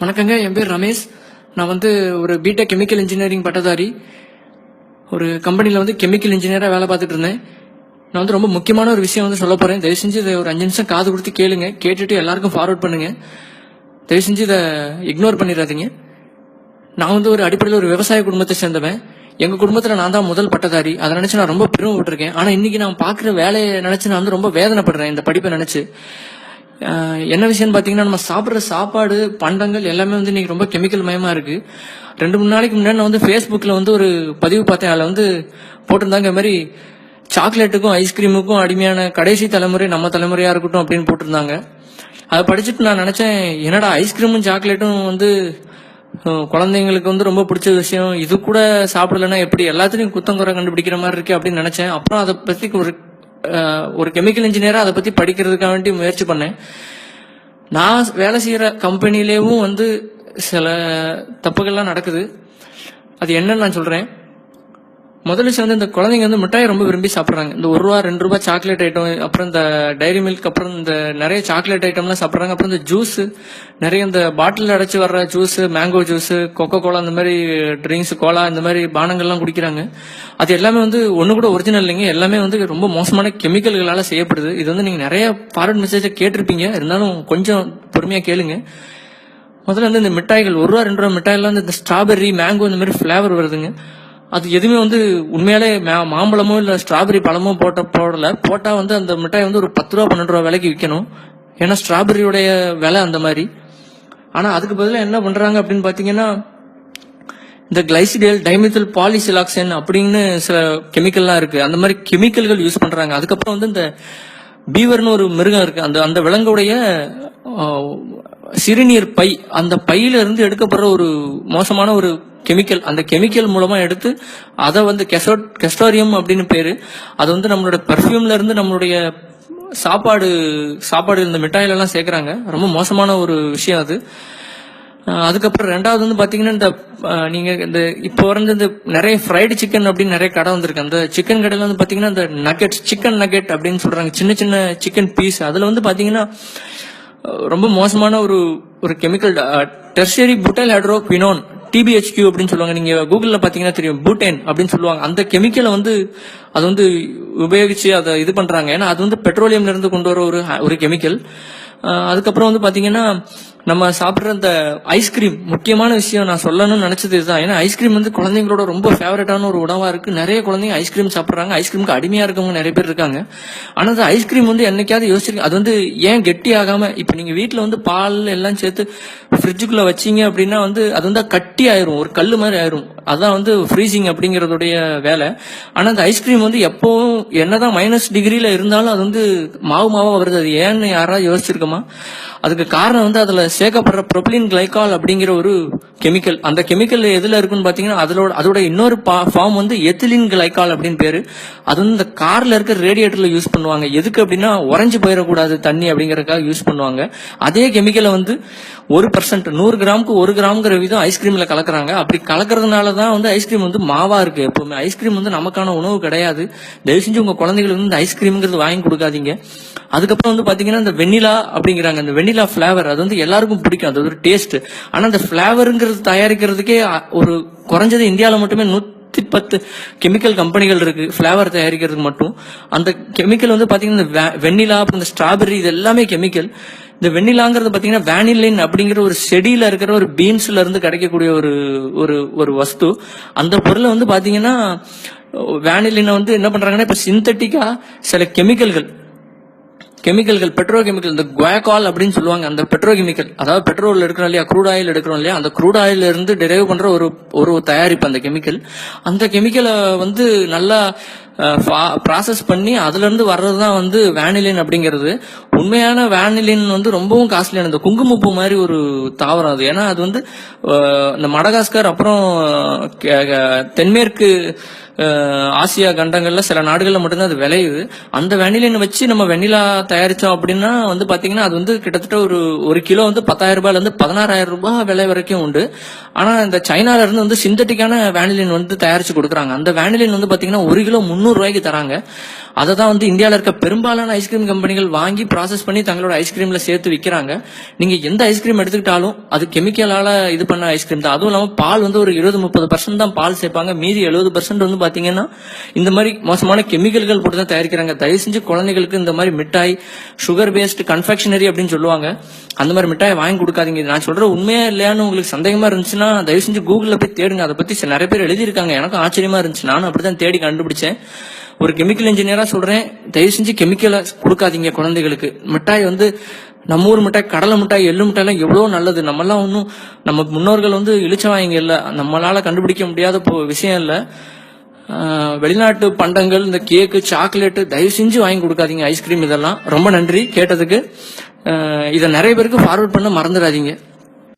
வணக்கங்க. என் பேர் ரமேஷ். நான் ஒரு பிடெக் கெமிக்கல் இன்ஜினியரிங் பட்டதாரி. ஒரு கம்பெனியில் கெமிக்கல் இன்ஜினியராக வேலை பார்த்துட்டு இருந்தேன். நான் ரொம்ப முக்கியமான ஒரு விஷயம் சொல்ல போகிறேன். தயவு செஞ்சு இதை ஒரு 5 நிமிஷம் காது கொடுத்து கேளுங்க. கேட்டுட்டு எல்லாருக்கும் ஃபார்வர்ட் பண்ணுங்க. தயவு செஞ்சு இதை இக்னோர் பண்ணிடாதீங்க. நான் ஒரு அடிப்படையில் ஒரு விவசாய குடும்பத்தை சேர்ந்தவன். எங்கள் குடும்பத்தில் நான் தான் முதல் பட்டதாரி. அதை நினச்சி நான் ரொம்ப பெருமைப்பட்டிருக்கேன். ஆனால் இன்னைக்கு நான் பார்க்குற வேலையை நினச்சி நான் ரொம்ப வேதனைப்படுறேன் இந்த படிப்பை நினச்சி. என்ன விஷயம்னு பார்த்தீங்கன்னா, நம்ம சாப்பிட்ற சாப்பாடு பண்டங்கள் எல்லாமே இன்னைக்கு ரொம்ப கெமிக்கல் மயமாக இருக்கு. 2-3 நாளைக்கு முன்னாடி நான் ஃபேஸ்புக்கில் ஒரு பதிவு பார்த்தேன். அதில் போட்டிருந்தாங்க, இந்த மாதிரி சாக்லேட்டுக்கும் ஐஸ்கிரீமுக்கும் அடிமையான கடைசி தலைமுறை நம்ம தலைமுறையாக இருக்கட்டும் அப்படின்னு போட்டிருந்தாங்க. அதை படிச்சுட்டு நான் நினச்சேன், என்னடா ஐஸ்கிரீமும் சாக்லேட்டும் குழந்தைங்களுக்கு ரொம்ப பிடிச்ச விஷயம், இது கூட சாப்பிடலன்னா எப்படி, எல்லாத்துலேயும் குத்தம் குறை கண்டுபிடிக்கிற மாதிரி இருக்கு அப்படின்னு நினச்சேன். அப்புறம் அதை பற்றி ஒரு கெமிக்கல் இன்ஜினியரா அதை பத்தி படிக்கிறதுக்காக வேண்டி முயற்சி பண்ணேன். நான் வேலை செய்யற கம்பெனிலேயும் சில தப்புகள்லாம் நடக்குது. அது என்னன்னு நான் சொல்றேன். முதல் விஷயம் இந்த குழந்தைங்க மிட்டாய் ரொம்ப விரும்பி சாப்பிட்றாங்க. இந்த ₹1 ₹2 சாக்லேட் ஐட்டம், அப்புறம் இந்த டைரி மில்க், அப்புறம் இந்த நிறைய சாக்லேட் ஐட்டம்லாம் சாப்பிட்றாங்க. அப்புறம் இந்த ஜூஸ், நிறைய இந்த பாட்டில் அடைச்சு வர்ற juice, mango juice, Coca Cola, இந்த மாதிரி ட்ரிங்க்ஸ், கோலா, இந்த மாதிரி பானங்கள்லாம் குடிக்கிறாங்க. அது எல்லாமே ஒன்று கூட ஒரிஜினல் இல்லைங்க. எல்லாமே ரொம்ப மோசமான கெமிக்கல்களால் செய்யப்படுது. இது நீங்க நிறைய ஃபார்வர்ட் மெசேஜை கேட்டிருப்பீங்க. இருந்தாலும் கொஞ்சம் பொறுமையா கேளுங்க. முதல்ல இந்த மிட்டாய்கள் ₹1 ₹2 மிட்டாயெல்லாம் இந்த ஸ்ட்ராபெர்ரி, மேங்கோ இந்த மாதிரி ஃபிளேவர் வருதுங்க. அது எதுவுமே உண்மையாலே மாம்பழமோ இல்ல ஸ்ட்ராபெரி பழமோ போட்டா அந்த மிட்டாய் ஒரு ₹10 ₹12 விலைக்கு விற்கணும். ஏன்னா ஸ்ட்ராபெரியோடைய விலை அந்த மாதிரி. ஆனா அதுக்கு பதிலாக என்ன பண்றாங்க அப்படின்னு பாத்தீங்கன்னா, இந்த கிளைசிடேல், டைமெத்தில் பாலிசிலாக்சன் அப்படின்னு சில கெமிக்கல்லாம் இருக்கு. அந்த மாதிரி கெமிக்கல்கள் யூஸ் பண்றாங்க. அதுக்கப்புறம் இந்த பீவர்னு ஒரு மிருகம் இருக்கு. அந்த விலங்குடைய சிறுநீர் பை, அந்த பையில இருந்து எடுக்கப்படுற ஒரு மோசமான ஒரு கெமிக்கல். அந்த கெமிக்கல் மூலமா எடுத்து அதை கெஸ்டோரியம் அப்படின்னு பேரு. அது நம்மளோட பெர்ஃபியூம்ல இருந்து நம்மளுடைய சாப்பாடு இந்த மிட்டாயில எல்லாம் சேர்க்கறாங்க. ரொம்ப மோசமான ஒரு விஷயம் அது. அதுக்கப்புறம் ரெண்டாவது பாத்தீங்கன்னா, நீங்க இந்த இப்போ இந்த நிறைய ஃப்ரைடு சிக்கன் அப்படின்னு நிறைய கடை வந்திருக்கு. அந்த சிக்கன் கடையில பாத்தீங்கன்னா, இந்த நக்கெட்ஸ், சிக்கன் நக்கெட் அப்படின்னு சொல்றாங்க, சின்ன சின்ன சிக்கன் பீஸ். அதுல பாத்தீங்கன்னா ரொம்ப மோசமான ஒரு கெமிக்கல், டெர்ஷரி புட்டைல் ஹைட்ரோகுயினோன், TBHQ அப்படின்னு சொல்லுவாங்க. நீங்க கூகுள்ல பாத்தீங்கன்னா தெரியும், பூட்டேன் அப்படின்னு சொல்லுவாங்க. அந்த கெமிக்கலை அது உபயோகிச்சு அதை இது பண்றாங்க. ஏன்னா அது பெட்ரோலியம்ல இருந்து கொண்டு வர ஒரு கெமிக்கல். அதுக்கப்புறம் பாத்தீங்கன்னா, நம்ம சாப்பிட்ற இந்த ஐஸ்கிரீம், முக்கியமான விஷயம் நான் சொல்லணும்னு நினைச்சது இதுதான். ஏன்னா ஐஸ்கிரீம் குழந்தைங்களோட ரொம்ப ஃபேவரட்டான ஒரு உணவா இருக்கு. நிறைய குழந்தைங்க ஐஸ்கிரீம் சாப்பிட்றாங்க. ஐஸ்கிரீமுக்கு அடிமையா இருக்கவங்க நிறைய பேர் இருக்காங்க. ஆனா அந்த ஐஸ்கிரீம் என்னைக்காவது யோசிச்சிருக்கீங்க, அது ஏன் கெட்டி ஆகாம, இப்ப நீங்க வீட்டுல பால் எல்லாம் சேர்த்து ஃப்ரிட்ஜுக்குள்ள வச்சீங்க அப்படின்னா அது கட்டி ஆயிரும், ஒரு கல்லு மாதிரி ஆயிரும். அதான் ஃப்ரீசிங் அப்படிங்கறதுடைய வேலை. ஆனா அந்த ஐஸ்கிரீம் எப்பவும் என்னதான் -டிகிரில இருந்தாலும் அது மாவா வருது. அது ஏன்னு யாராவது யோசிச்சிருக்கோமா? அதுக்கு காரணம் அதுல சேர்க்கப்படுற ப்ரொபிலின் கிளைகால் அப்படிங்கிற ஒரு கெமிக்கல். அந்த கெமிக்கல் எதுல இருக்குன்னு பாத்தீங்கன்னா, அதோட இன்னொரு ஃபார்ம் எத்திலின் கிளைகால் அப்படின்னு பேரு. அது இந்த கார்ல இருக்க ரேடியேட்டர்ல யூஸ் பண்ணுவாங்க. எதுக்கு அப்படின்னா, உறைஞ்சு போயிடக்கூடாது தண்ணி அப்படிங்கறதுக்காக யூஸ் பண்ணுவாங்க. அதே கெமிக்கலை 1%, 100 கிராமுக்கு 1 கிராம்ங்கிற விதம் ஐஸ்கிரீம்ல கலக்குறாங்க. அப்படி கலக்குறதுனாலதான் ஐஸ்கிரீம் மாவா இருக்கு. எப்பவுமே ஐஸ்கிரீம் நமக்கான உணவு கிடையாது. தயவு செஞ்சு உங்க குழந்தைகளுக்கு இந்த ஐஸ்கிரீம்ங்கிறது வாங்கி கொடுக்காதீங்க. அதுக்கப்புறம் பாத்தீங்கன்னா, இந்த வெண்ணிலா அப்படிங்கிறாங்க. இந்த வெண்ணிலா பிளேவர் அது எல்லாருக்கும் பிடிக்கும். அது ஒரு டேஸ்ட். ஆனா அந்த பிளேவருங்கிறது தயாரிக்கிறதுக்கே ஒரு குறைஞ்சது இந்தியாவில மட்டுமே 110 கெமிக்கல் கம்பெனிகள் இருக்கு பிளேவர் தயாரிக்கிறதுக்கு மட்டும். அந்த கெமிக்கல் பாத்தீங்கன்னா, வெண்ணிலா, அப்புறம் இந்த ஸ்ட்ராபெரி, இது எல்லாமே கெமிக்கல். இந்த வெண்ணிலாங்கிறது பாத்தீங்கன்னா, வேனிலின் அப்படிங்கிற ஒரு செடியில இருக்கிற ஒரு பீன்ஸ்ல இருந்து கிடைக்கக்கூடிய ஒரு வஸ்து. அந்த பொருளை பாத்தீங்கன்னா, வேனிலின் என்ன பண்றாங்கன்னா, இப்ப சிந்தட்டிக்கா சில கெமிக்கல்கள், பெட்ரோ கெமிக்கல், இந்த குவாகால் அப்படின்னு சொல்லுவாங்க. அந்த பெட்ரோ கெமிக்கல், அதாவது பெட்ரோல் எடுக்கிறோம் இல்லையா, க்ரூட் ஆயில் எடுக்கிறோம் இல்லையா, அந்த க்ரூட் ஆயில் இருந்து டெரைவ் பண்ற ஒரு தயாரிப்பு அந்த கெமிக்கல். அந்த கெமிக்கலை நல்லா ப்ராசஸ் பண்ணி அதுல இருந்து வர்றதுதான் வேனிலின் அப்படிங்கிறது. உண்மையான வேனிலின் ரொம்பவும் காஸ்ட்லியான, இந்த குங்குமப்பூ மாதிரி ஒரு தாவரம் அது. ஏன்னா அது இந்த மடகாஸ்கர், அப்புறம் தென்மேற்கு ஆசியா கண்டங்கள்ல சில நாடுகள்ல மட்டும்தான் அது விளையுது. அந்த வெனிலின் வச்சு நம்ம வெண்ணிலா தயாரிச்சோம் அப்படின்னா பாத்தீங்கன்னா, அது கிட்டத்தட்ட ஒரு கிலோ ₹10,000 இருந்து ₹16,000 விலை வரைக்கும் உண்டு. ஆனா இந்த சைனால இருந்து சிந்தட்டிக்கான வேனிலின் தயாரிச்சு கொடுக்குறாங்க. அந்த வேனிலின் பாத்தீங்கன்னா 1 கிலோ ₹300 தராங்க. அதை தான் வந்து இந்தியாவில் இருக்க பெரும்பாலான ஐஸ்கிரீம் கம்பெனிகள் வாங்கி ப்ராசஸ் பண்ணி தங்களோட ஐஸ்கிரீம்ல சேர்த்து விற்கிறாங்க. நீங்க எந்த ஐஸ்கிரீம் எடுத்துக்கிட்டாலும் அது கெமிக்கலால இது பண்ண ஐஸ்கிரீம் தான். அதுவும் இல்லாமல் பால் வந்து ஒரு 20-30% தான் பால் சேர்ப்பாங்க. மீதி 70% வந்து பாத்தீங்கன்னா இந்த மாதிரி மோசமான கெமிக்கல்கள் போட்டு தான் தயாரிக்கிறாங்க. தயவு செஞ்சு குழந்தைகளுக்கு இந்த மாதிரி மிட்டாய், சுகர் பேஸ்ட் கன்ஃபெக்ஷனரி அப்படின்னு சொல்லுவாங்க, அந்த மாதிரி மிட்டாய் வாங்கி கொடுக்காதீங்க. நான் சொல்ற உண்மையா இல்லையான்னு உங்களுக்கு சந்தேகமா இருந்துச்சுன்னா தயவு செஞ்சு கூகுள்ல போய் தேடுங்க. அதை பத்தி நிறைய பேர் எழுதியிருக்காங்க. எனக்கும் ஆச்சரியமா இருந்துச்சு. நானும் அப்படிதான் தேடி கண்டுபிடிச்சேன். ஒரு கெமிக்கல் இன்ஜினியரா சொல்றேன், தயவு செஞ்சு கெமிக்கலை கொடுக்காதீங்க குழந்தைகளுக்கு. மிட்டாய் வந்து நம்ம ஊர் மிட்டாய், கடலை மிட்டாய், எள்ளு மிட்டாய் எல்லாம் எவ்வளவு நல்லது. நம்மெல்லாம் ஒன்றும் நம்ம முன்னோர்கள் வந்து இழிச்சவாங்க இல்ல, நம்மளால கண்டுபிடிக்க முடியாத விஷயம் இல்ல. வெளிநாட்டு பண்டங்கள், இந்த கேக்கு, சாக்லேட்டு தயவு செஞ்சு வாங்கி கொடுக்காதீங்க. ஐஸ்கிரீம் இதெல்லாம். ரொம்ப நன்றி கேட்டதுக்கு. இதை நிறைய பேருக்கு ஃபார்வர்ட் பண்ண மறந்துடாதீங்க.